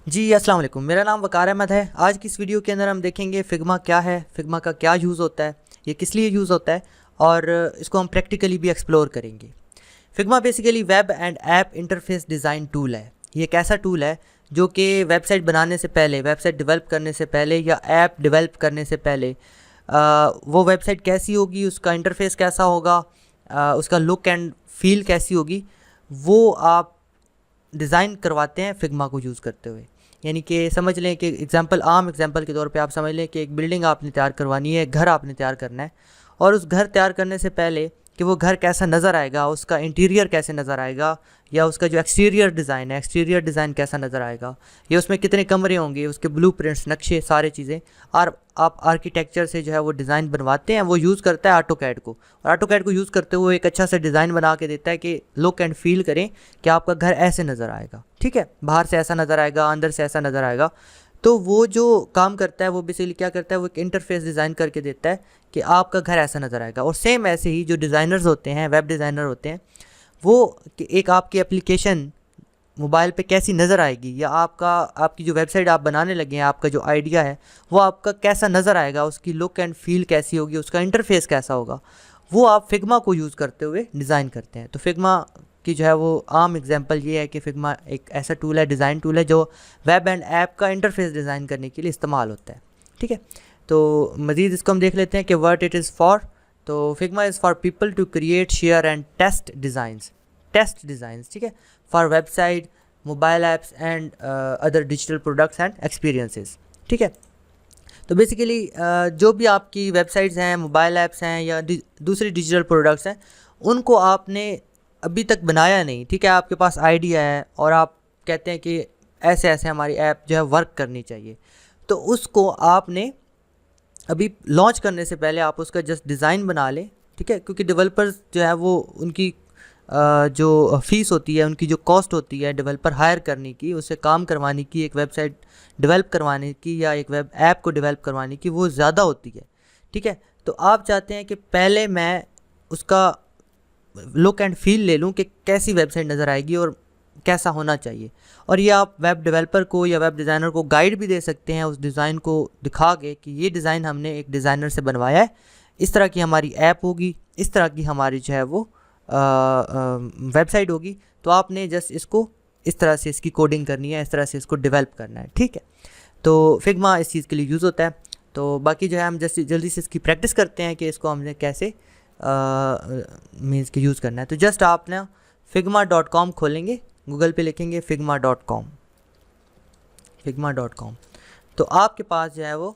जी अस्सलाम वालेकुम। मेरा नाम वकार अहमद है। आज की इस वीडियो के अंदर हम देखेंगे फिग्मा क्या है, फिग्मा का क्या यूज़ होता है, ये किस लिए यूज़ होता है और इसको हम प्रैक्टिकली भी एक्सप्लोर करेंगे। Figma basically web and app interface design tool है। ये एक ऐसा टूल है जो कि वेबसाइट बनाने से पहले, वेबसाइट डेवलप करने से पहले या ऐप डेवलप करने से पहले वो वेबसाइट कैसी होगी, उसका इंटरफेस कैसा होगा, उसका लुक एंड फील कैसी होगी, वो आप डिज़ाइन करवाते हैं फिग्मा को यूज़ करते हुए। यानी कि समझ लें कि आम एग्जांपल के तौर पे आप समझ लें कि एक बिल्डिंग आपने तैयार करवानी है, घर आपने तैयार करना है, और उस घर तैयार करने से पहले कि वो घर कैसा नज़र आएगा, उसका इंटीरियर कैसे नज़र आएगा, या उसका जो एक्सटीरियर डिज़ाइन है, एक्सटीरियर डिज़ाइन कैसा नज़र आएगा, या उसमें कितने कमरे होंगे, उसके ब्लूप्रिंट्स, नक्शे, सारी चीज़ें। और आप आर्किटेक्चर से जो है वो डिज़ाइन बनवाते हैं। वो यूज़ करता है ऑटोकैड को, और ऑटोकैड को यूज़ करते हुए एक अच्छा सा डिज़ाइन बना के देता है कि लुक एंड फील करें कि आपका घर ऐसे नज़र आएगा। ठीक है, बाहर से ऐसा नज़र आएगा, अंदर से ऐसा नज़र आएगा। तो वो जो काम करता है वो बेसिकली क्या करता है, वो एक इंटरफेस डिज़ाइन करके देता है कि आपका घर ऐसा नज़र आएगा। और सेम ऐसे ही जो डिज़ाइनर्स होते हैं, वेब डिज़ाइनर होते हैं, वो कि एक आपकी एप्लीकेशन मोबाइल पे कैसी नज़र आएगी, या आपकी जो वेबसाइट आप बनाने लगे हैं, आपका जो आइडिया है वो आपका कैसा नज़र आएगा, उसकी लुक एंड फील कैसी होगी, उसका इंटरफेस कैसा होगा, वो आप फिग्मा को यूज़ करते हुए डिज़ाइन करते हैं। तो फिग्मा की जो है वो आम एग्जांपल ये है कि फिग्मा एक ऐसा टूल है, डिज़ाइन टूल है, जो वेब एंड ऐप का इंटरफेस डिज़ाइन करने के लिए इस्तेमाल होता है। ठीक है, तो मज़ीद इसको हम देख लेते हैं कि व्हाट इट इज़ फॉर। तो Figma is for people to create, share and test designs. ठीक है, for website, mobile apps and other digital products and experiences. ठीक है, तो बेसिकली जो भी आपकी वेबसाइट्स हैं, मोबाइल ऐप्स हैं, या दूसरी डिजिटल प्रोडक्ट्स हैं, उनको आपने अभी तक बनाया नहीं। ठीक है, आपके पास आइडिया है और आप कहते हैं कि ऐसे ऐसे हमारी ऐप जो है वर्क करनी चाहिए, तो उसको आपने अभी लॉन्च करने से पहले आप उसका जस्ट डिज़ाइन बना लें। ठीक है, क्योंकि डेवलपर्स जो है वो उनकी जो फ़ीस होती है, उनकी जो कॉस्ट होती है डेवलपर हायर करने की, उससे काम करवाने की, एक वेबसाइट डेवलप करवाने की या एक वेब ऐप को डेवलप करवाने की, वो ज़्यादा होती है। ठीक है, तो आप चाहते हैं कि पहले मैं उसका लुक एंड फील ले लूँ कि कैसी वेबसाइट नज़र आएगी और कैसा होना चाहिए। और ये आप वेब डेवलपर को या वेब डिज़ाइनर को गाइड भी दे सकते हैं उस डिज़ाइन को दिखा के कि ये डिज़ाइन हमने एक डिज़ाइनर से बनवाया है, इस तरह की हमारी ऐप होगी, इस तरह की हमारी जो है वो वेबसाइट होगी। तो आपने जस्ट इसको इस तरह से इसकी कोडिंग करनी है, इस तरह से इसको डेवलप करना है। ठीक है, तो फिग्मा इस चीज़ के लिए यूज़ होता है। तो बाकी जो है हम जस्ट जल्दी से इसकी प्रैक्टिस करते हैं कि इसको हमने कैसे मीन्स के यूज़ करना है। तो जस्ट आप ना figma.com खोलेंगे, गूगल पे लिखेंगे figma.com, तो आपके पास जो है वो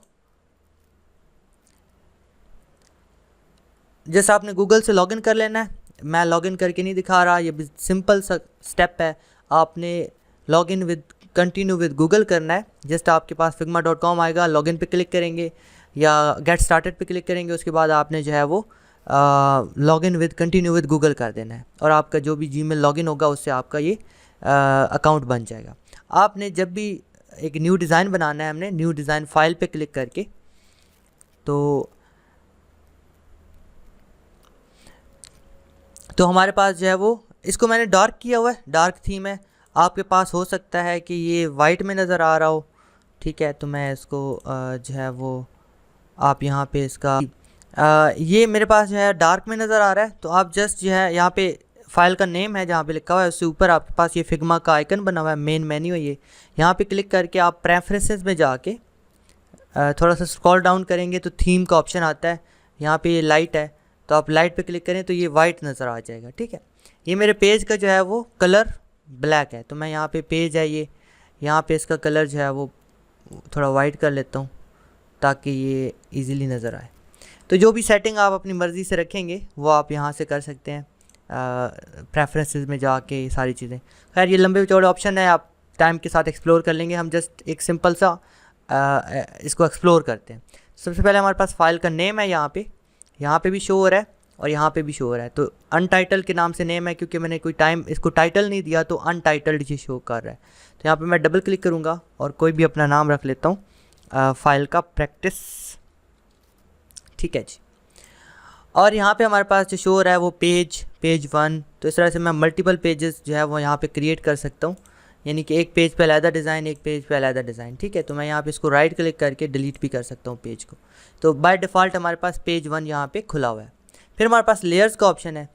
जैसे आपने गूगल से लॉगिन कर लेना है। मैं लॉगिन करके नहीं दिखा रहा, ये सिंपल सा स्टेप है। आपने login with continue with Google करना है। जस्ट आपके पास figma.com आएगा, लॉगिन पे क्लिक करेंगे या गेट स्टार्टेड पे क्लिक करेंगे, उसके बाद आपने जो है वो login with continue with Google कर देना है, और आपका जो भी जीमेल लॉगिन होगा उससे आपका ये अकाउंट बन जाएगा। आपने जब भी एक न्यू डिज़ाइन बनाना है, हमने न्यू डिज़ाइन फाइल पे क्लिक करके, तो हमारे पास जो है वो, इसको मैंने डार्क किया हुआ है, डार्क थीम है। आपके पास हो सकता है कि ये वाइट में नज़र आ रहा हो। ठीक है, तो मैं इसको जो है वो आप यहाँ पे इसका ये मेरे पास जो है डार्क में नज़र आ रहा है। तो आप जस्ट जो है यहाँ पे फाइल का नेम है जहाँ पे लिखा हुआ है, उससे ऊपर आपके पास ये फिग्मा का आइकन बना हुआ है, मेन मेन्यू है ये। यहाँ पे क्लिक करके आप प्रेफरेंसेस में जाके थोड़ा सा स्क्रॉल डाउन करेंगे तो थीम का ऑप्शन आता है। यहाँ पे ये लाइट है, तो आप लाइट पे क्लिक करें तो ये वाइट नज़र आ जाएगा। ठीक है, ये मेरे पेज का जो है वो कलर ब्लैक है, तो मैं यहाँ पे पेज है ये, यहाँ पे इसका कलर जो है वो थोड़ा वाइट कर लेता हूँ ताकि ये इजीली नज़र आए। तो जो भी सेटिंग आप अपनी मर्ज़ी से रखेंगे वो आप यहाँ से कर सकते हैं, प्रेफरेंसेस में जाके ये सारी चीज़ें। खैर ये लंबे चौड़े ऑप्शन है, आप टाइम के साथ एक्सप्लोर कर लेंगे। हम जस्ट एक सिंपल सा इसको एक्सप्लोर करते हैं। सबसे पहले हमारे पास फाइल का नेम है, यहाँ पे भी शो हो रहा है और यहाँ पे भी शो हो रहा है। तो अनटाइटल्ड के नाम से नेम है, क्योंकि मैंने कोई टाइम इसको टाइटल नहीं दिया तो अनटाइटल्ड ये शो कर रहा है। तो यहाँ पे मैं डबल क्लिक करूँगा और कोई भी अपना नाम रख लेता हूँ, फाइल का प्रैक्टिस। ठीक है जी, और यहाँ पे हमारे पास जो शो हो रहा है वो पेज 1। तो इस तरह से मैं मल्टीपल पेजेस जो है वो यहाँ पे क्रिएट कर सकता हूँ। यानी कि एक पेज पे अलहदा डिज़ाइन, एक पेज पे अलहदा डिज़ाइन, ठीक है। तो मैं यहाँ पे इसको राइट क्लिक करके डिलीट भी कर सकता हूँ पेज को। तो बाय डिफ़ॉल्ट हमारे पास पेज 1 यहाँ पे खुला हुआ है। फिर हमारे पास लेयर्स का ऑप्शन है।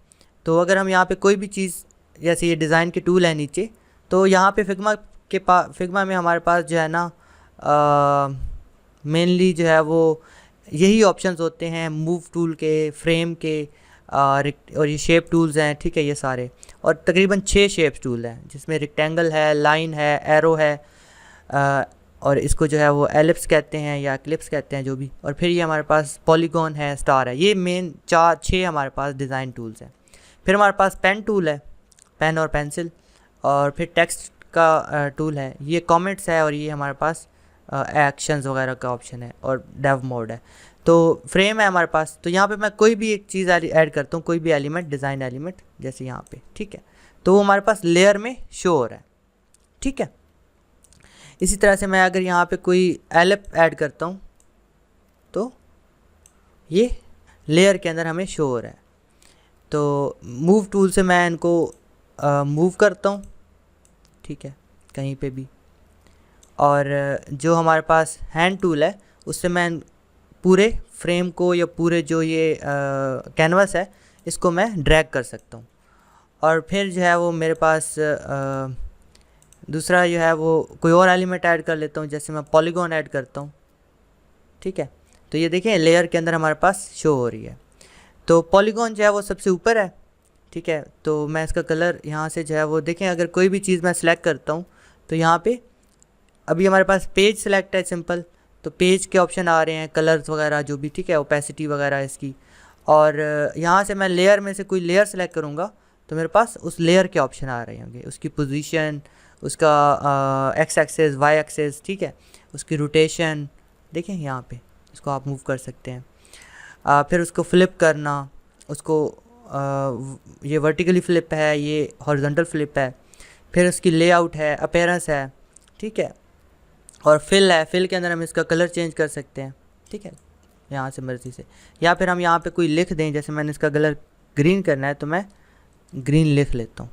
तो अगर हम यहाँ पे कोई भी चीज़, जैसे ये डिज़ाइन के टूल है नीचे, तो यहाँ पे फिग्मा में हमारे पास जो है ना मेनली जो है वो यही ऑप्शंस होते हैं, मूव टूल के, फ्रेम के, और ये शेप टूल्स हैं, ठीक है, ये सारे। और तकरीबन 6 शेप टूल हैं, जिसमें रेक्टेंगल है, लाइन है, एरो है, और इसको जो है वो एलिप्स कहते हैं या क्लिप्स कहते हैं, जो भी। और फिर ये हमारे पास पॉलीगॉन है, स्टार है। ये मेन 6 हमारे पास डिज़ाइन टूल्स हैं। फिर हमारे पास पेन टूल है, पेन और पेंसिल। और फिर टेक्स्ट का टूल है, ये कमेंट्स है। और ये हमारे पास एक्शंस वगैरह का ऑप्शन है, और डेव मोड है। तो फ्रेम है हमारे पास। तो यहाँ पे मैं कोई भी एक चीज़ ऐड करता हूँ, कोई भी एलिमेंट, डिज़ाइन एलिमेंट, जैसे यहाँ पे, ठीक है। तो वो हमारे पास लेयर में शो हो रहा है, ठीक है। इसी तरह से मैं अगर यहाँ पे कोई एलिप ऐड करता हूँ तो ये लेयर के अंदर हमें शो हो रहा है। तो मूव टूल से मैं इनको मूव करता हूँ, ठीक है, कहीं पे भी। और जो हमारे पास हैंड टूल है, उससे मैं पूरे फ्रेम को या पूरे जो ये कैनवास है, इसको मैं ड्रैग कर सकता हूँ। और फिर जो है वो मेरे पास दूसरा जो है वो कोई और एलिमेंट ऐड कर लेता हूँ, जैसे मैं पॉलीगॉन ऐड करता हूँ, ठीक है। तो ये देखें लेयर के अंदर हमारे पास शो हो रही है। तो पॉलीगॉन जो है वो सबसे ऊपर है, ठीक है। तो मैं इसका कलर यहाँ से जो है वो देखें, अगर कोई भी चीज़ मैं सिलेक्ट करता हूँ तो यहाँ पे अभी हमारे पास पेज सिलेक्ट है, सिंपल। तो पेज के ऑप्शन आ रहे हैं, कलर्स वगैरह जो भी, ठीक है, ओपेसिटी वगैरह इसकी। और यहाँ से मैं लेयर में से कोई लेयर सेलेक्ट करूँगा तो मेरे पास उस लेयर के ऑप्शन आ रहे होंगे, उसकी पोजीशन, उसका एक्स एक्सेस, वाई एक्सेस, ठीक है, उसकी रोटेशन, देखें यहाँ पे, इसको आप मूव कर सकते हैं। फिर उसको फ्लिप करना, उसको ये वर्टिकली फ्लिप है, ये हॉरिजॉन्टल फ्लिप है। फिर उसकी लेआउट है, अपीयरेंस है, ठीक है। और फिल है, फिल के अंदर हम इसका कलर चेंज कर सकते हैं, ठीक है, यहाँ से मर्ज़ी से। या फिर हम यहाँ पे कोई लिख दें, जैसे मैंने इसका कलर ग्रीन करना है तो मैं ग्रीन लिख लेता हूँ,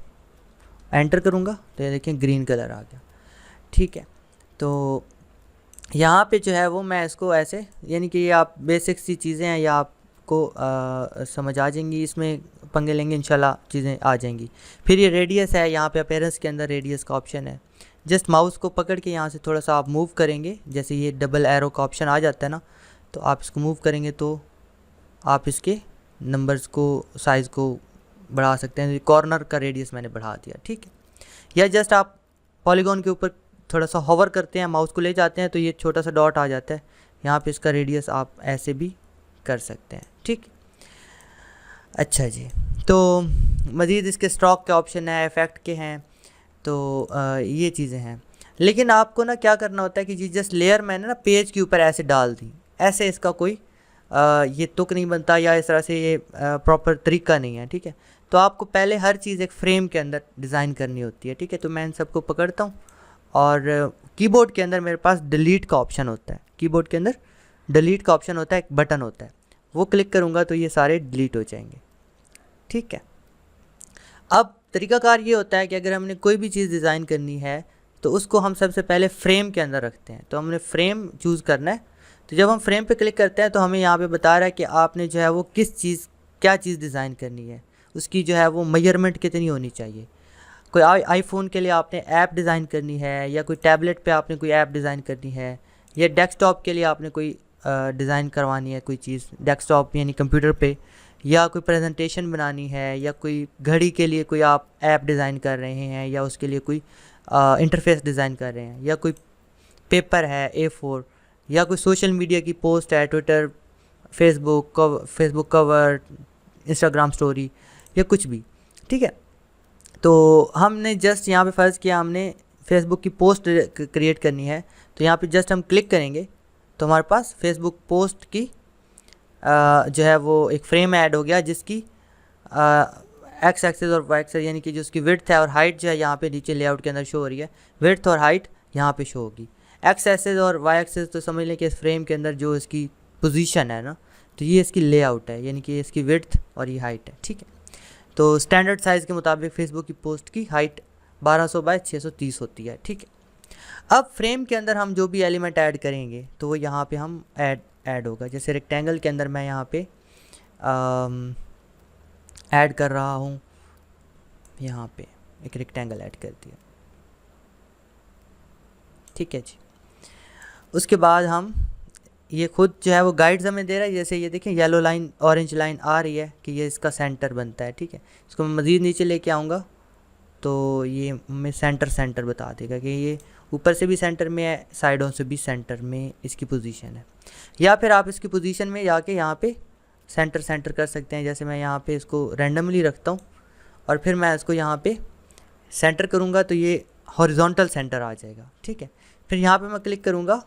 एंटर करूँगा तो ये देखें ग्रीन कलर आ गया, ठीक है। तो यहाँ पे जो है वो मैं इसको ऐसे, यानी कि ये आप बेसिक सी चीज़ें हैं, या आपको समझ आ जाएंगी, इसमें पंगे लेंगे इंशाल्लाह चीज़ें आ जाएंगी। फिर ये रेडियस है, यहाँ पे अपीयरेंस के अंदर रेडियस का ऑप्शन है। जस्ट माउस को पकड़ के यहाँ से थोड़ा सा आप मूव करेंगे, जैसे ये डबल एरो का ऑप्शन आ जाता है ना, तो आप इसको मूव करेंगे तो आप इसके नंबर्स को, साइज़ को बढ़ा सकते हैं। कॉर्नर का रेडियस मैंने बढ़ा दिया, ठीक है। या जस्ट आप पॉलीगॉन के ऊपर थोड़ा सा होवर करते हैं, माउस को ले जाते हैं तो ये छोटा सा डॉट आ जाता है, यहाँ पे इसका रेडियस आप ऐसे भी कर सकते हैं, ठीक। अच्छा जी, तो मज़ीद इसके स्ट्रोक के ऑप्शन है, इफ़ेक्ट के हैं। तो ये चीज़ें हैं। लेकिन आपको ना क्या करना होता है कि जी जस्ट लेयर मैंने ना पेज के ऊपर ऐसे डाल दी, ऐसे इसका कोई ये तुक नहीं बनता, या इस तरह से ये प्रॉपर तरीका नहीं है, ठीक है। तो आपको पहले हर चीज़ एक फ्रेम के अंदर डिज़ाइन करनी होती है, ठीक है। तो मैं इन सबको पकड़ता हूँ, और कीबोर्ड के अंदर मेरे पास डिलीट का ऑप्शन होता है। कीबोर्ड के अंदर डिलीट का ऑप्शन होता है, एक बटन होता है, वो क्लिक करूँगा तो ये सारे डिलीट हो जाएंगे, ठीक है। अब तरीकाकार ये होता है कि अगर हमने कोई भी चीज़ डिज़ाइन करनी है तो उसको हम सबसे पहले फ्रेम के अंदर रखते हैं। तो हमने फ्रेम चूज़ करना है। तो जब हम फ्रेम पे क्लिक करते हैं तो हमें यहाँ पे बता रहा है कि आपने जो है वो क्या चीज़ डिज़ाइन करनी है, उसकी जो है वो मेजरमेंट कितनी होनी चाहिए। कोई आईफोन के लिए आपने ऐप डिज़ाइन करनी है, या कोई टैबलेट पे आपने कोई ऐप डिज़ाइन करनी है, या डेस्कटॉप के लिए आपने कोई डिज़ाइन करवानी है कोई चीज़ डेस्कटॉप यानी कंप्यूटर पे, या कोई प्रेजेंटेशन बनानी है, या कोई घड़ी के लिए कोई आप ऐप डिज़ाइन कर रहे हैं, या उसके लिए कोई इंटरफेस डिज़ाइन कर रहे हैं, या कोई पेपर है A4, या कोई सोशल मीडिया की पोस्ट है, Twitter, Facebook cover, Instagram story, या कुछ भी, ठीक है। तो हमने जस्ट यहाँ पे फ़र्ज़ किया हमने फेसबुक की पोस्ट क्रिएट करनी है, तो यहाँ पे जस्ट हम क्लिक करेंगे तो हमारे पास फेसबुक पोस्ट की जो है वो एक फ्रेम ऐड हो गया, जिसकी एक्स एक्सेस और वाई एक्सेस यानी कि जो उसकी विड्थ है और हाइट जो है यहाँ पे नीचे लेआउट के अंदर शो हो रही है। विड्थ और हाइट यहाँ पे शो होगी। एक्स एक्सेस और वाई एक्सेस तो समझ लें कि इस फ्रेम के अंदर जो इसकी पोजीशन है ना, तो ये इसकी लेआउट है, यानी कि इसकी विड्थ और ये हाइट है, ठीक है। तो स्टैंडर्ड साइज़ के मुताबिक फेसबुक की पोस्ट की हाइट 1200 बाय 630 होती है। ठीक है, अब फ्रेम के अंदर हम जो भी एलिमेंट ऐड करेंगे तो वो यहाँ पे हम ऐड होगा। जैसे रेक्टेंगल के अंदर मैं यहाँ पे ऐड कर रहा हूँ, यहाँ पे एक रेक्टेंगल ऐड कर दिया। ठीक है जी, उसके बाद हम ये खुद जो है वो गाइड्स हमें दे रहा है। जैसे ये देखें येलो लाइन ऑरेंज लाइन आ रही है कि ये इसका सेंटर बनता है। ठीक है, इसको मैं मज़ीद नीचे लेके आऊँगा तो ये हमें सेंटर बता देगा कि ये ऊपर से भी सेंटर में है, साइडों से भी सेंटर में इसकी पोजीशन है। या फिर आप इसकी पोजीशन में जाके यहाँ पे सेंटर कर सकते हैं। जैसे मैं यहाँ पे इसको रैंडमली रखता हूँ और फिर मैं इसको यहाँ पे सेंटर करूँगा तो ये हॉरिजॉन्टल सेंटर आ जाएगा। ठीक है, फिर यहाँ पे मैं क्लिक करूँगा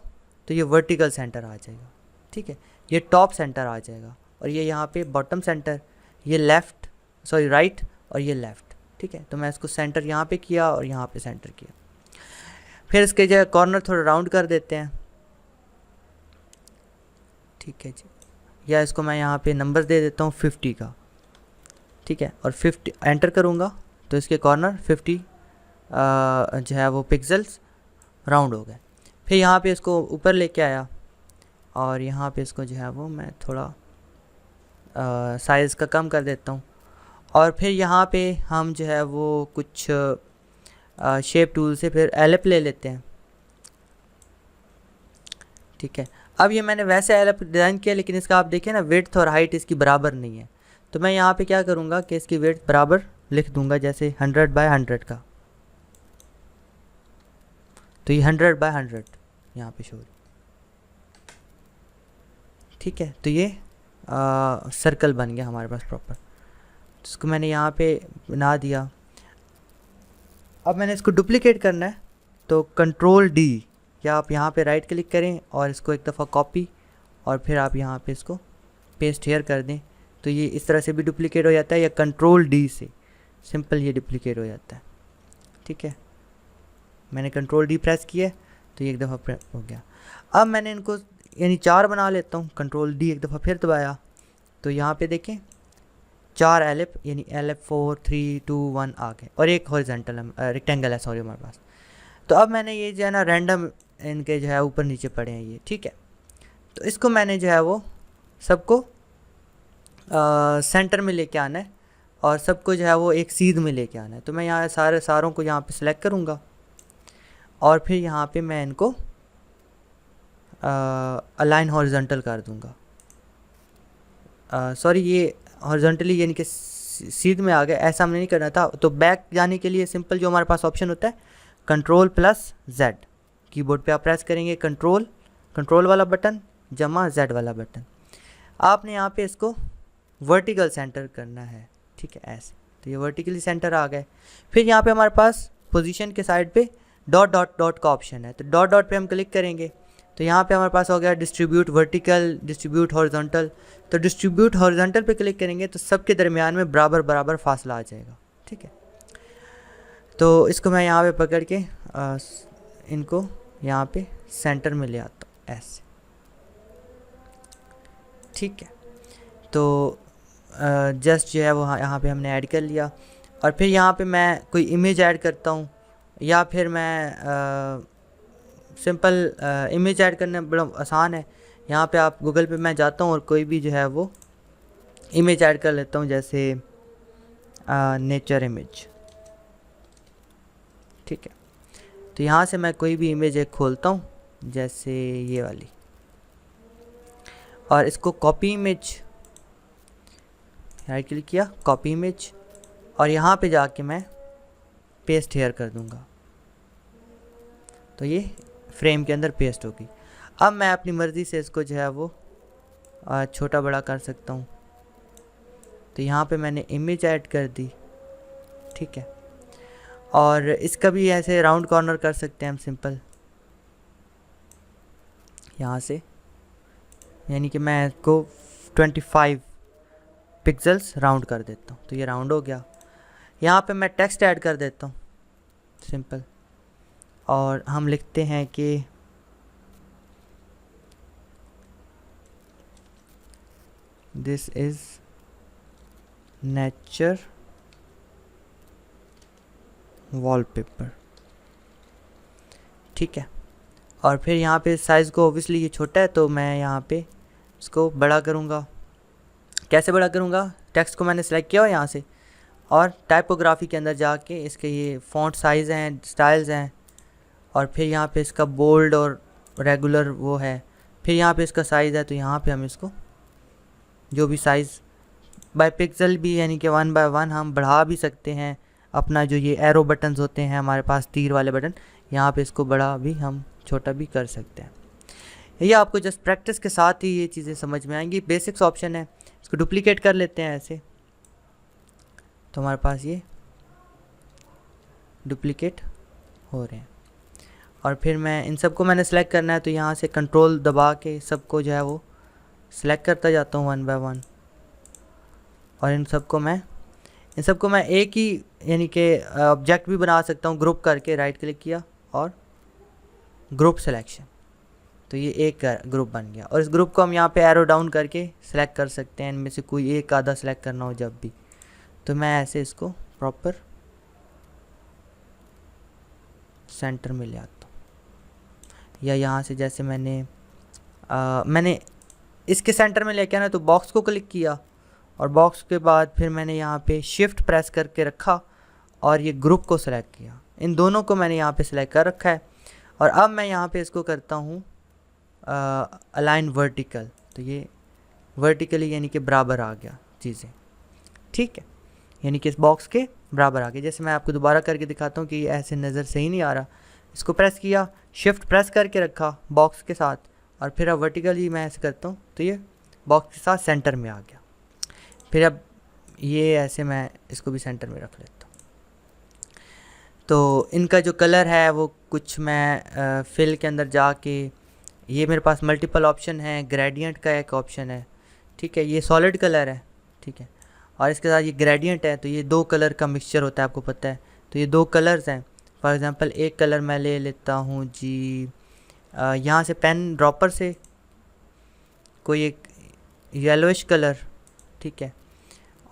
तो ये वर्टिकल सेंटर आ जाएगा। ठीक है, ये टॉप सेंटर आ जाएगा और ये यहाँ पे बॉटम सेंटर, ये लेफ़्ट सॉरी राइट और ये लेफ़्ट। ठीक है, तो मैं इसको सेंटर यहाँ पे किया और यहाँ पे सेंटर किया। फिर इसके जो कॉर्नर थोड़ा राउंड कर देते हैं। ठीक है जी, या इसको मैं यहाँ पे नंबर दे देता हूँ 50 का। ठीक है, और 50 एंटर करूँगा तो इसके कॉर्नर 50 जो है वो पिक्सल्स राउंड हो गए। फिर यहाँ पे इसको ऊपर लेके आया और यहाँ पे इसको जो है वो मैं थोड़ा साइज़ का कम कर देता हूँ। और फिर यहाँ पे हम जो है वो कुछ शेप टूल से फिर एलिप ले लेते हैं। ठीक है, अब ये मैंने वैसे एलिप डिज़ाइन किया, लेकिन इसका आप देखिए ना विड्थ और हाइट इसकी बराबर नहीं है। तो मैं यहाँ पे क्या करूँगा कि इसकी विड्थ बराबर लिख दूँगा, जैसे 100 बाय 100 का। तो ये 100 बाय 100 यहाँ पे शो। ठीक है, तो ये सर्कल बन गया हमारे पास प्रॉपर। तो इसको मैंने यहाँ पे बना दिया। अब मैंने इसको डुप्लीकेट करना है तो कंट्रोल डी, या आप यहाँ पे राइट क्लिक करें और इसको एक दफ़ा कॉपी और फिर आप यहाँ पे इसको पेस्ट हेयर कर दें तो ये इस तरह से भी डुप्लीकेट हो जाता है, या कंट्रोल डी से सिंपल ये डुप्लीकेट हो जाता है। ठीक है, मैंने कंट्रोल डी प्रेस किया तो ये एक दफ़ा हो गया। अब मैंने इनको यानी 4 बना लेता हूँ, कंट्रोल डी एक दफ़ा फिर दबाया तो यहाँ पे देखें 4 एलिप यानी एलिप 4 3 2 1 आ गए और एक हॉरिजॉन्टल रेक्टेंगल है सॉरी हमारे पास। तो अब मैंने ये जो है ना रैंडम इनके जो है ऊपर नीचे पड़े हैं ये। ठीक है, तो इसको मैंने जो है वो सबको सेंटर में लेके आना है और सबको जो है वो एक सीध में लेके आना है। तो मैं यहाँ सारों को यहाँ पे सिलेक्ट करूँगा और फिर यहाँ पे मैं इनको अलाइन हॉरिजॉन्टल कर दूँगा। सॉरी ये हॉरिजॉन्टली यानी कि सीध में आ गया, ऐसा हमने नहीं करना था। तो बैक जाने के लिए सिंपल जो हमारे पास ऑप्शन होता है Ctrl+Z, कीबोर्ड पे आप प्रेस करेंगे कंट्रोल वाला बटन जमा Z वाला बटन। आपने यहाँ पे इसको वर्टिकल सेंटर करना है। ठीक है, ऐसे तो ये वर्टिकली सेंटर आ गए। फिर यहाँ पे हमारे पास पोजीशन के साइड पे डॉट डॉट डॉट का ऑप्शन है, तो डॉट डॉट पे हम क्लिक करेंगे तो यहाँ पे हमारे पास हो गया डिस्ट्रीब्यूट वर्टिकल, डिस्ट्रीब्यूट हॉरिजॉन्टल। तो डिस्ट्रीब्यूट हॉरिजॉन्टल पे क्लिक करेंगे तो सबके दरमियान में बराबर बराबर फासला आ जाएगा। ठीक है, तो इसको मैं यहाँ पे पकड़ के इनको यहाँ पे सेंटर में ले आता हूँ ऐसे। ठीक है, तो जस्ट जो है वो यहाँ पे हमने ऐड कर लिया और फिर यहाँ पे मैं कोई इमेज ऐड करता हूँ, या फिर मैं सिंपल इमेज ऐड करना बड़ा आसान है। यहाँ पे आप गूगल पे मैं जाता हूँ और कोई भी जो है वो इमेज ऐड कर लेता हूँ, जैसे नेचर इमेज। ठीक है, तो यहाँ से मैं कोई भी इमेज एक खोलता हूँ जैसे ये वाली और इसको कॉपी इमेज, राइट क्लिक किया कॉपी इमेज और यहाँ पे जाके मैं पेस्ट हेयर कर दूँगा तो ये फ्रेम के अंदर पेस्ट होगी। अब मैं अपनी मर्ज़ी से इसको जो है वो छोटा बड़ा कर सकता हूँ। तो यहाँ पे मैंने इमेज ऐड कर दी। ठीक है, और इसका भी ऐसे राउंड कॉर्नर कर सकते हैं हम सिंपल यहाँ से, यानी कि मैं इसको 25 पिक्सल्स राउंड कर देता हूँ तो ये राउंड हो गया। यहाँ पे मैं टेक्स्ट ऐड कर देता हूँ सिंपल और हम लिखते हैं कि दिस इज़ वॉलपेपर, ठीक है। और फिर यहाँ पे साइज़ को ओबियसली ये छोटा है तो मैं यहाँ पे इसको बड़ा करूँगा। कैसे बड़ा करूँगा? टेक्स्ट को मैंने सेलेक्ट किया यहाँ से और टाइपोग्राफी के अंदर जाके इसके ये फ़ॉन्ट साइज़ हैं, स्टाइल्स हैं, और फिर यहाँ पे इसका बोल्ड और रेगुलर वो है, फिर यहाँ पे इसका साइज़ है, तो यहाँ पे हम इसको जो भी साइज़ बाय पिक्सल भी यानी कि 1 बाय 1 हम बढ़ा भी सकते हैं। अपना जो ये एरो बटन्स होते हैं हमारे पास, तीर वाले बटन, यहाँ पे इसको बड़ा भी हम छोटा भी कर सकते हैं। ये आपको जस्ट प्रैक्टिस के साथ ही ये चीज़ें समझ में आएंगी। बेसिक्स ऑप्शन है, इसको डुप्लीकेट कर लेते हैं ऐसे, तो हमारे पास ये डुप्लीकेट हो रहे हैं। और फिर मैं इन सबको मैंने सेलेक्ट करना है, तो यहाँ से कंट्रोल दबा के सबको जो है वो सिलेक्ट करता जाता हूँ 1 बाय 1। और इन सबको मैं एक ही यानी कि ऑब्जेक्ट भी बना सकता हूँ, ग्रुप करके राइट क्लिक किया और ग्रुप सिलेक्शन, तो ये एक ग्रुप बन गया। और इस ग्रुप को हम यहाँ पे एरो डाउन करके सिलेक्ट कर सकते हैं, इनमें से कोई एक आधा सेलेक्ट करना हो जब भी। तो मैं ऐसे इसको प्रॉपर सेंटर में ले आता हूँ, या यहाँ से जैसे मैंने इसके सेंटर में लेके आना, तो बॉक्स को क्लिक किया और बॉक्स के बाद फिर मैंने यहाँ पे शिफ्ट प्रेस करके रखा और ये ग्रुप को सिलेक्ट किया। इन दोनों को मैंने यहाँ पे सिलेक्ट कर रखा है। और अब मैं यहाँ पे इसको करता हूँ अलाइन वर्टिकल, तो ये वर्टिकली यानी कि बराबर आ गया चीज़ें, ठीक है, यानी कि इस बॉक्स के बराबर आ गया। जैसे मैं आपको दोबारा करके दिखाता हूँ कि ये ऐसे नज़र सही नहीं आ रहा। इसको प्रेस किया, शिफ्ट प्रेस करके रखा बॉक्स के साथ, और फिर अब वर्टिकली मैं ऐसे करता हूँ तो ये बॉक्स के साथ सेंटर में आ गया। फिर अब ये ऐसे मैं इसको भी सेंटर में रख लेता हूँ। तो इनका जो कलर है वो कुछ मैं फिल के अंदर जाके, ये मेरे पास मल्टीपल ऑप्शन है, ग्रेडियंट का एक ऑप्शन है, ठीक है, ये सॉलिड कलर है, ठीक है, और इसके साथ ये ग्रेडियंट है, तो ये 2 कलर का मिक्सचर होता है, आपको पता है। तो ये 2 कलर्स हैं। फॉर एग्ज़ाम्पल एक कलर मैं ले लेता हूँ जी, यहाँ से पेन ड्रॉपर से कोई एक येलोइश कलर, ठीक है,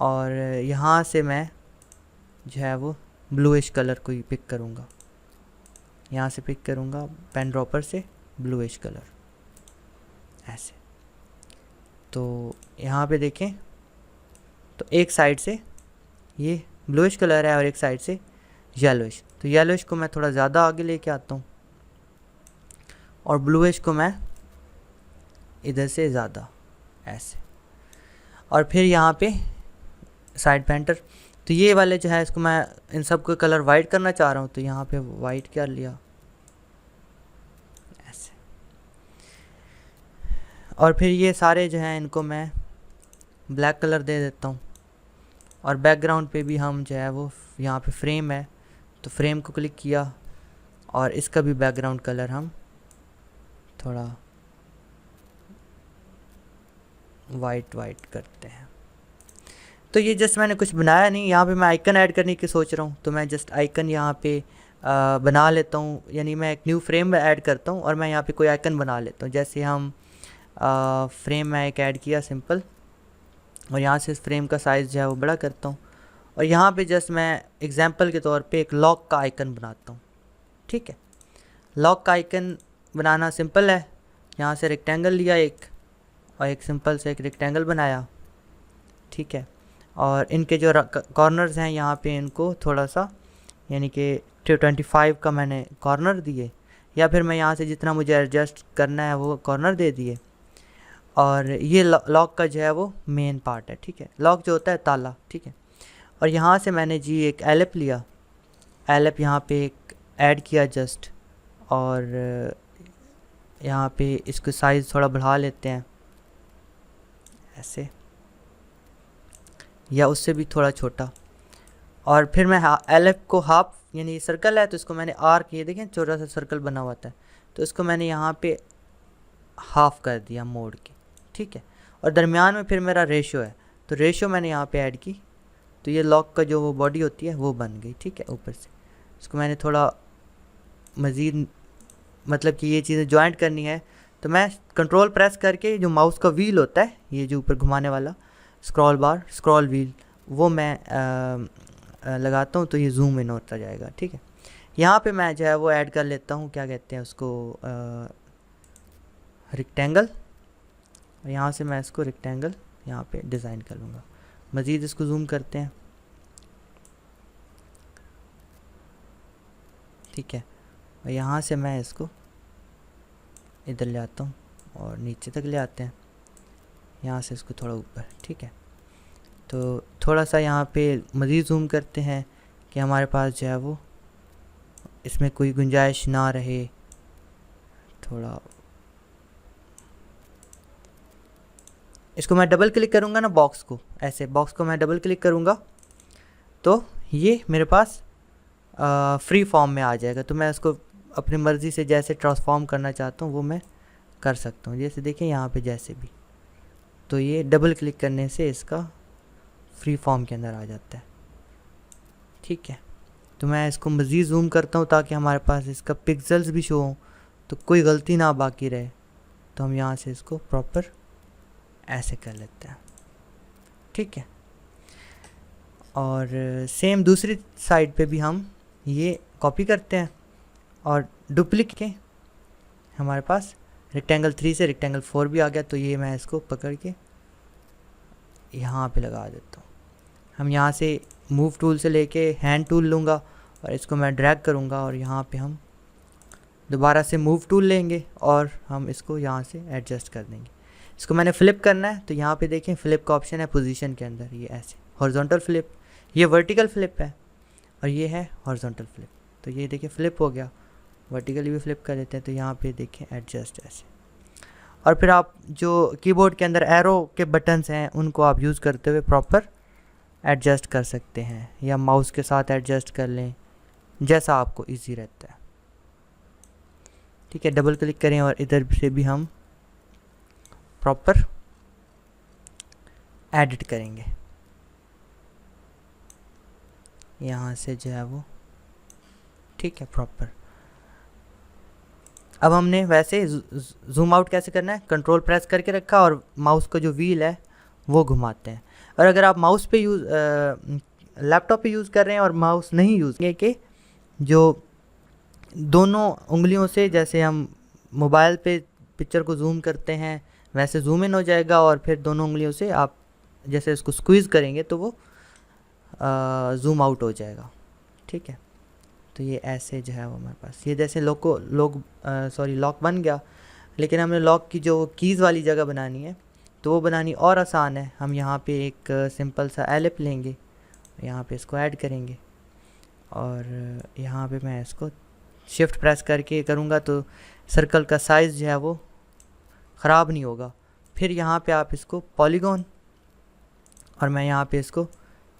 और यहाँ से मैं जो है वो ब्लूइश कलर कोई पिक करूँगा, यहाँ से पिक करूँगा पेन ड्रॉपर से ब्लूइश कलर ऐसे। तो यहाँ पे देखें तो एक साइड से ये ब्लूइश कलर है और एक साइड से येलोइश, तो येलोइश को मैं थोड़ा ज़्यादा आगे लेके आता हूँ और ब्लूइश को मैं इधर से ज़्यादा ऐसे। और फिर यहाँ पे साइड पेंटर, तो ये वाले जो है इसको मैं इन सब को कलर वाइट करना चाह रहा हूँ, तो यहाँ पे वाइट कर लिया ऐसे। और फिर ये सारे जो हैं इनको मैं ब्लैक कलर दे देता हूँ। और बैकग्राउंड पे भी हम जो है वो यहाँ पे फ्रेम है, तो फ्रेम को क्लिक किया और इसका भी बैकग्राउंड कलर हम थोड़ा वाइट करते हैं। तो ये जस्ट मैंने कुछ बनाया नहीं, यहाँ पे मैं आइकन ऐड करने की सोच रहा हूँ, तो मैं जस्ट आइकन यहाँ पे बना लेता हूँ, यानी मैं एक न्यू फ्रेम ऐड करता हूँ और मैं यहाँ पे कोई आइकन बना लेता हूँ। जैसे हम फ्रेम में एक ऐड किया सिंपल, और यहाँ से इस फ्रेम का साइज़ जो है वो बड़ा करता हूँ, और यहाँ पे जस्ट मैं एग्जांपल के तौर पे एक लॉक का आइकन बनाता हूँ, ठीक है। लॉक का आइकन बनाना सिंपल है, यहाँ से रेक्टेंगल लिया एक, और एक सिंपल से एक रेक्टेंगल बनाया, ठीक है। और इनके जो कॉर्नर्स हैं यहाँ पे इनको थोड़ा सा यानी कि 25 का मैंने कॉर्नर दिए, या फिर मैं यहाँ से जितना मुझे एडजस्ट करना है वो कॉर्नर दे दिए। और ये लॉक का जो है वो मेन पार्ट है, ठीक है, लॉक जो होता है ताला, ठीक है। और यहाँ से मैंने जी एक एलिप लिया, एलिप यहाँ पे एक ऐड किया जस्ट, और यहाँ पे इसको साइज़ थोड़ा बढ़ा लेते हैं ऐसे, या उससे भी थोड़ा छोटा। और फिर मैं एलिप को हाफ, यानी सर्कल है तो इसको मैंने आर्क, ये देखें छोटा सा सर्कल बना हुआ था, तो इसको मैंने यहाँ पे हाफ कर दिया मोड़ के, ठीक है। और दरमियान में फिर मेरा रेशियो है, तो रेशियो मैंने यहाँ पे ऐड की, तो ये लॉक का जो वो बॉडी होती है वो बन गई, ठीक है। ऊपर से इसको मैंने थोड़ा मज़ीद मतलब कि ये चीज़ें जॉइंट करनी है, तो मैं कंट्रोल प्रेस करके जो माउस का व्हील होता है, ये जो ऊपर घुमाने वाला स्क्रॉल बार, स्क्रॉल व्हील, वो मैं लगाता हूँ तो ये जूम इन होता जाएगा। ठीक है, यहाँ पे मैं जो है वो ऐड कर लेता हूँ, क्या कहते हैं उसको, रेक्टेंगल। यहाँ से मैं इसको रेक्टेंगल यहाँ पे डिज़ाइन कर लूँगा। मज़ीद इसको जूम करते हैं। ठीक है, और यहाँ से मैं इसको इधर ले आता हूँ और नीचे तक ले आते हैं, यहाँ से इसको थोड़ा ऊपर। ठीक है, तो थोड़ा सा यहाँ पे मज़ीद जूम करते हैं कि हमारे पास जो है वो इसमें कोई गुंजाइश ना रहे। थोड़ा इसको मैं डबल क्लिक करूँगा ना, बॉक्स को, ऐसे बॉक्स को मैं डबल क्लिक करूँगा तो ये मेरे पास फ्री फॉर्म में आ जाएगा। तो मैं इसको अपनी मर्ज़ी से जैसे ट्रांसफॉर्म करना चाहता हूँ वो मैं कर सकता हूँ। जैसे देखें यहाँ पे जैसे भी, तो ये डबल क्लिक करने से इसका फ्री फॉर्म के अंदर आ जाता है। ठीक है, तो मैं इसको मज़ीद जूम करता हूँ ताकि हमारे पास इसका पिक्सल्स भी शो हों, तो कोई गलती ना बाकी रहे। तो हम यहाँ से इसको प्रॉपर ऐसे कर लेते हैं। ठीक है, और सेम दूसरी साइड पे भी हम ये कॉपी करते हैं और डुप्लीकेट हमारे पास रेक्टेंगल 3 से रेक्टेंगल 4 भी आ गया। तो ये मैं इसको पकड़ के यहाँ पे लगा देता हूँ। हम यहाँ से मूव टूल से लेके हैंड टूल लूँगा और इसको मैं ड्रैग करूँगा और यहाँ पे हम दोबारा से मूव टूल लेंगे और हम इसको यहाँ से एडजस्ट कर देंगे। इसको मैंने फ़्लिप करना है तो यहाँ पे देखें फ़्लिप का ऑप्शन है पोजीशन के अंदर, ये ऐसे हॉरिजॉन्टल फ़्लिप, ये वर्टिकल फ़्लिप है और ये है हॉरिजॉन्टल फ़्लिप। तो ये देखिए फ़्लिप हो गया, वर्टिकली भी फ़्लिप कर देते हैं। तो यहाँ पे देखें एडजस्ट ऐसे। और फिर आप जो कीबोर्ड के अंदर एरो के बटन्स हैं उनको आप यूज़ करते हुए प्रॉपर एडजस्ट कर सकते हैं, या माउस के साथ एडजस्ट कर लें, जैसा आपको इजी रहता है। ठीक है, डबल क्लिक करें और इधर से भी हम प्रॉपर एडिट करेंगे। यहाँ से जो है वो, ठीक है, प्रॉपर। अब हमने वैसे जूम आउट कैसे करना है, कंट्रोल प्रेस करके रखा और माउस का जो व्हील है वो घुमाते हैं। और अगर आप माउस पे लैपटॉप पे यूज़ कर रहे हैं और माउस नहीं यूज़ के जो दोनों उंगलियों से, जैसे हम मोबाइल पे पिक्चर को जूम करते हैं वैसे जूम इन हो जाएगा, और फिर दोनों उंगलियों से आप जैसे इसको स्क्वीज़ करेंगे तो वो जूम आउट हो जाएगा। ठीक है, तो ये ऐसे जो है वो हमारे पास, ये जैसे लॉक बन गया, लेकिन हमें लॉक की जो कीज़ वाली जगह बनानी है तो वो बनानी और आसान है। हम यहाँ पे एक सिंपल सा एलिप लेंगे, यहाँ पे इसको ऐड करेंगे और यहाँ पे मैं इसको शिफ्ट प्रेस करके करूँगा तो सर्कल का साइज़ जो है वो ख़राब नहीं होगा। फिर यहाँ पे आप इसको पॉलीगॉन, और मैं यहाँ पे इसको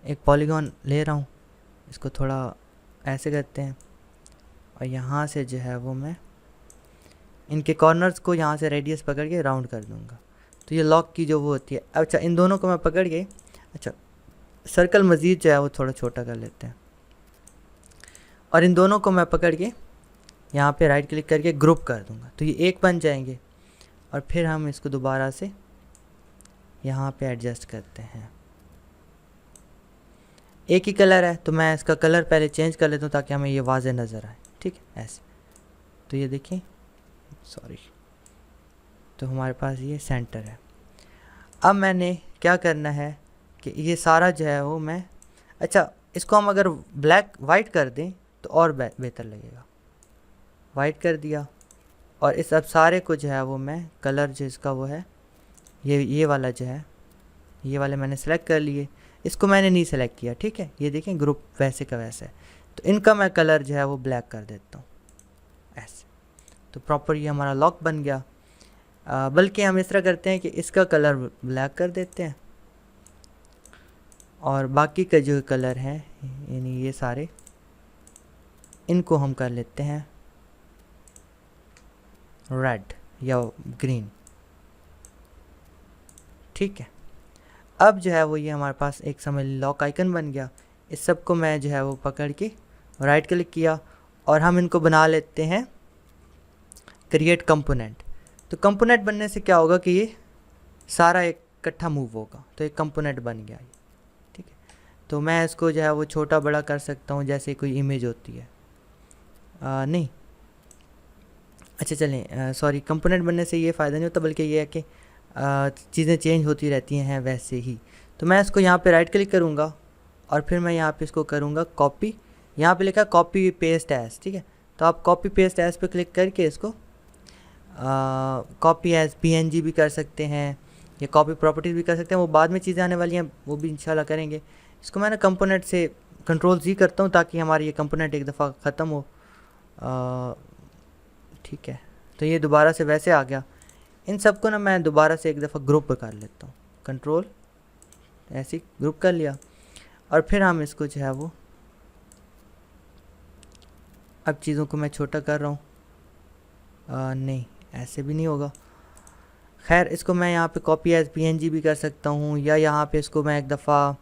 एक पॉलीगॉन ले रहा हूँ, इसको थोड़ा ऐसे करते हैं और यहाँ से जो है वो मैं इनके कॉर्नर्स को यहाँ से रेडियस पकड़ के राउंड कर दूँगा। तो ये लॉक की जो वो होती है। अच्छा, इन दोनों को मैं पकड़ के, अच्छा सर्कल मज़ीद जो है वो थोड़ा छोटा कर लेते हैं और इन दोनों को मैं पकड़ के यहाँ पे राइट क्लिक करके ग्रुप कर दूँगा तो ये एक बन जाएंगे। और फिर हम इसको दोबारा से यहाँ पे एडजस्ट करते हैं। एक ही कलर है तो मैं इसका कलर पहले चेंज कर लेता हूँ ताकि हमें ये वाज़े नज़र आए। ठीक है, ऐसे। तो ये देखिए, सॉरी, तो हमारे पास ये सेंटर है। अब मैंने क्या करना है कि ये सारा जो है वो मैं, अच्छा इसको हम अगर ब्लैक वाइट कर दें तो और बेहतर लगेगा। वाइट कर दिया और इस अब सारे को जो है वो मैं कलर जो इसका वो है, ये वाला जो है, ये वाले मैंने सेलेक्ट कर लिए, इसको मैंने नहीं सेलेक्ट किया। ठीक है, ये देखें ग्रुप वैसे का वैसा है, तो इनका मैं कलर जो है वो ब्लैक कर देता हूँ ऐसे। तो प्रॉपर ये हमारा लॉक बन गया। बल्कि हम इस तरह करते हैं कि इसका कलर ब्लैक कर देते हैं और बाकी का जो कलर है, यानी ये सारे, इनको हम कर लेते हैं रेड या ग्रीन। ठीक है, अब जो है वो ये हमारे पास एक समझ लॉक आइकन बन गया। इस सब को मैं जो है वो पकड़ के राइट क्लिक किया और हम इनको बना लेते हैं क्रिएट कंपोनेंट। तो कंपोनेंट बनने से क्या होगा कि ये सारा एक इकट्ठा मूव होगा, तो एक कंपोनेंट बन गया ये। ठीक है, तो मैं इसको जो है वो छोटा बड़ा कर सकता हूँ जैसे कोई इमेज होती है। नहीं, अच्छा चलें, सॉरी, कंपोनेंट बनने से ये फ़ायदा नहीं होता, बल्कि ये है कि चीज़ें चेंज होती रहती हैं वैसे ही। तो मैं इसको यहाँ पे राइट क्लिक करूँगा और फिर मैं यहाँ पे इसको करूँगा कॉपी। यहाँ पे लिखा कॉपी पेस्ट एज, ठीक है। तो आप कॉपी पेस्ट एज पे क्लिक करके इसको कॉपी एज PNG भी कर सकते हैं या कॉपी प्रॉपर्टीज़ भी कर सकते हैं। वो बाद में चीज़ें आने वाली हैं, वो भी इंशाल्लाह करेंगे। इसको मैं ना कंपोनेंट से Ctrl+Z करता हूँ ताकि हमारी ये कंपोनेंट एक दफ़ा ख़त्म हो। ठीक है, तो ये दोबारा से वैसे आ गया। इन सबको ना मैं दोबारा से एक दफ़ा ग्रुप कर लेता हूँ, कंट्रोल ऐसे ग्रुप कर लिया। और फिर हम इसको जो है वो, अब चीज़ों को मैं छोटा कर रहा हूँ। नहीं, ऐसे भी नहीं होगा। खैर, इसको मैं यहाँ पे कॉपी एज PNG भी कर सकता हूँ, या यहाँ पे इसको मैं एक दफ़ा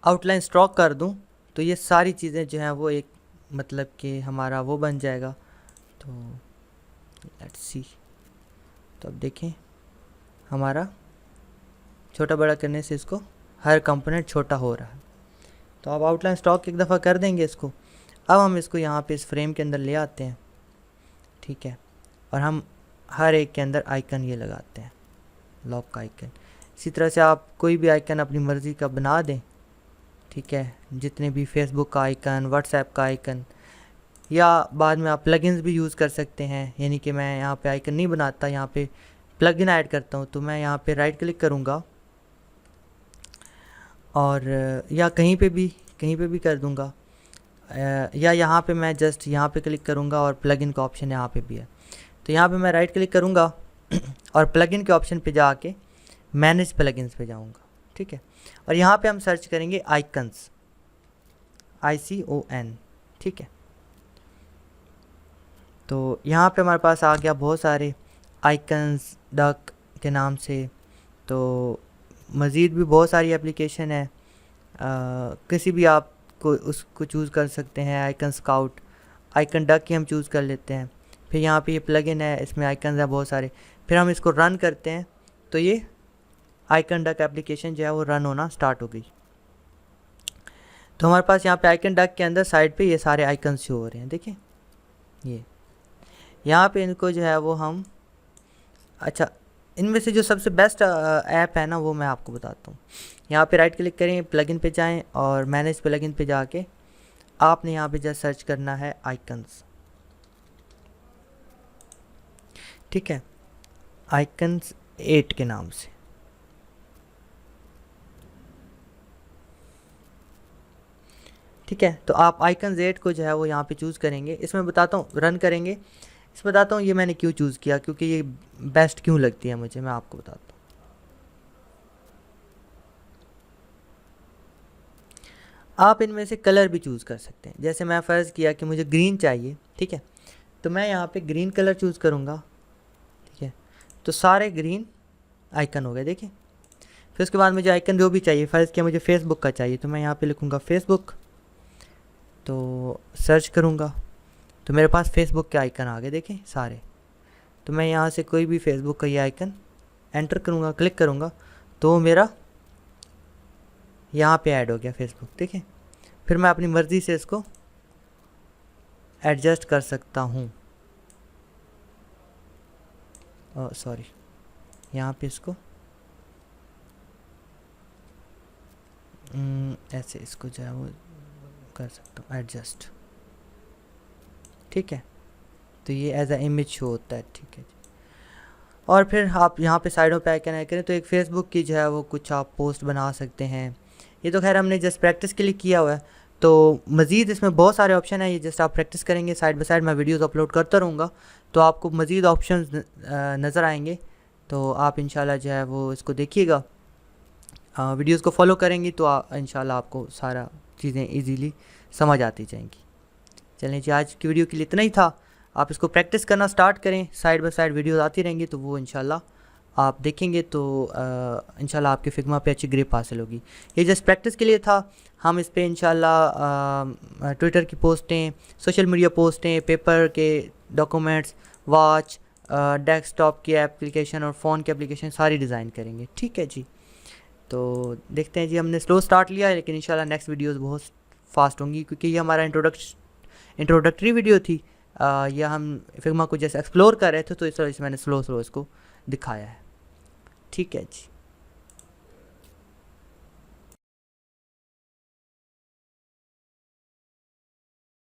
आउटलाइन स्ट्रोक कर दूँ, तो ये सारी चीज़ें जो हैं वो एक मतलब कि हमारा वो बन जाएगा। तो लेट्स सी, तो अब देखें हमारा छोटा बड़ा करने से इसको हर कंपोनेंट छोटा हो रहा है। तो अब आउटलाइन स्ट्रोक एक दफ़ा कर देंगे इसको। अब हम इसको यहाँ पे इस फ्रेम के अंदर ले आते हैं, ठीक है, और हम हर एक के अंदर आइकन ये लगाते हैं, लॉक का आइकन। इसी तरह से आप कोई भी आइकन अपनी मर्ज़ी का बना दें, ठीक है, जितने भी फेसबुक का आइकन, व्हाट्सएप का आइकन, या बाद में आप प्लगइन्स भी यूज़ कर सकते हैं। यानी कि मैं यहाँ पे आइकन नहीं बनाता, यहाँ पे प्लगइन ऐड करता हूँ। तो मैं यहाँ पे राइट क्लिक करूँगा और या कहीं पे भी कर दूँगा, या यहाँ पे मैं जस्ट यहाँ पे क्लिक करूँगा और प्लगइन का ऑप्शन यहाँ पे भी है। तो यहाँ पे मैं राइट क्लिक करूँगा और प्लगइन के ऑप्शन पे जाके मैनेज प्लगइन्स पे जाऊँगा, ठीक है। और यहाँ पे हम सर्च करेंगे आइकन्स, ICON, ठीक है। तो यहाँ पे हमारे पास आ गया बहुत सारे आइकन्स डक के नाम से। तो मज़ीद भी बहुत सारी एप्लीकेशन है, किसी भी आप को उसको चूज़ कर सकते हैं। आइकन स्काउट, आइकन डक की हम चूज़ कर लेते हैं। फिर यहाँ पे ये प्लगइन है, इसमें आइकन्स हैं बहुत सारे। फिर हम इसको रन करते हैं तो ये आइकन डक एप्लीकेशन जो है वो रन होना स्टार्ट हो गई। तो हमारे पास यहाँ पे आइकन डक के अंदर साइड पे ये सारे आइकन शो हो रहे हैं, देखिए ये यहाँ पे इनको जो है वो हम, अच्छा, इनमें से जो सबसे बेस्ट ऐप है ना वो मैं आपको बताता हूँ। यहाँ पे राइट क्लिक करें, प्लगइन पे जाएं और मैनेज प्लगइन पे जाके आपने यहाँ पे जस्ट सर्च करना है आइकन्स, ठीक है, आइकन्स 8 के नाम से। ठीक है, तो आप आइकन्स 8 को जो है वो यहाँ पे चूज़ करेंगे। इसमें बताता हूँ, रन करेंगे, इसमें बताता हूँ ये मैंने क्यों चूज़ किया, क्योंकि ये बेस्ट क्यों लगती है मुझे, मैं आपको बताता हूँ। आप इनमें से कलर भी चूज़ कर सकते हैं। जैसे मैं फ़र्ज़ किया कि मुझे ग्रीन चाहिए, ठीक है, तो मैं यहाँ पे ग्रीन कलर चूज़ करूँगा, ठीक है। तो सारे ग्रीन आइकन हो गए, देखिए। फिर उसके बाद मुझे आइकन जो भी चाहिए, फ़र्ज़ किया मुझे फेसबुक का चाहिए, तो मैं यहाँ पे लिखूँगा फेसबुक, तो सर्च करूँगा तो मेरे पास फेसबुक के आइकन आ गए, देखें सारे। तो मैं यहाँ से कोई भी फेसबुक का ये आइकन एंटर करूँगा, क्लिक करूँगा, तो मेरा यहाँ पे ऐड हो गया फेसबुक, ठीक है। फिर मैं अपनी मर्ज़ी से इसको एडजस्ट कर सकता हूँ। सॉरी, यहाँ पे इसको ऐसे इसको जो है वो कर सकता हूँ एडजस्ट, ठीक है। तो ये एज अ इमेज शो होता है, ठीक है जी। और फिर आप यहाँ पे साइडों पे आइकन ऐड करें तो एक फ़ेसबुक की जो है वो कुछ आप पोस्ट बना सकते हैं। ये तो खैर हमने जस्ट प्रैक्टिस के लिए किया हुआ है, तो मज़ीद इसमें बहुत सारे ऑप्शन है। ये जस्ट आप प्रैक्टिस करेंगे, साइड बाय साइड मैं वीडियोस अपलोड करता रहूँगा, तो आपको मज़ीद ऑप्शंस नज़र आएंगे। तो आप इंशाल्लाह जो है वो इसको देखिएगा, वीडियोस को फॉलो करेंगी तो इंशाल्लाह आपको सारा चीज़ें इजीली समझ आती जाएंगी। चलें जी, आज की वीडियो के लिए इतना ही था। आप इसको प्रैक्टिस करना स्टार्ट करें, साइड बाय साइड वीडियोस आती रहेंगी, तो वो इंशाल्लाह आप देखेंगे तो इंशाल्लाह आपके फिग्मा पे अच्छी ग्रिप हासिल होगी। ये जस्ट प्रैक्टिस के लिए था। हम इस पे इंशाल्लाह ट्विटर की पोस्टें, सोशल मीडिया पोस्टें, पेपर के डॉक्यूमेंट्स, वॉच, डेस्कटॉप की एप्लीकेशन और फ़ोन की एप्लीकेशन सारी डिज़ाइन करेंगे, ठीक है जी। तो देखते हैं जी, हमने स्लो स्टार्ट लिया है लेकिन इंशाल्लाह नेक्स्ट वीडियोस बहुत फास्ट होंगी, क्योंकि ये हमारा इंट्रोडक्टरी वीडियो थी। यह हम फिग्मा को जैसे एक्सप्लोर कर रहे थे, तो इस वजह से मैंने स्लो स्लो इसको दिखाया है। ठीक है जी।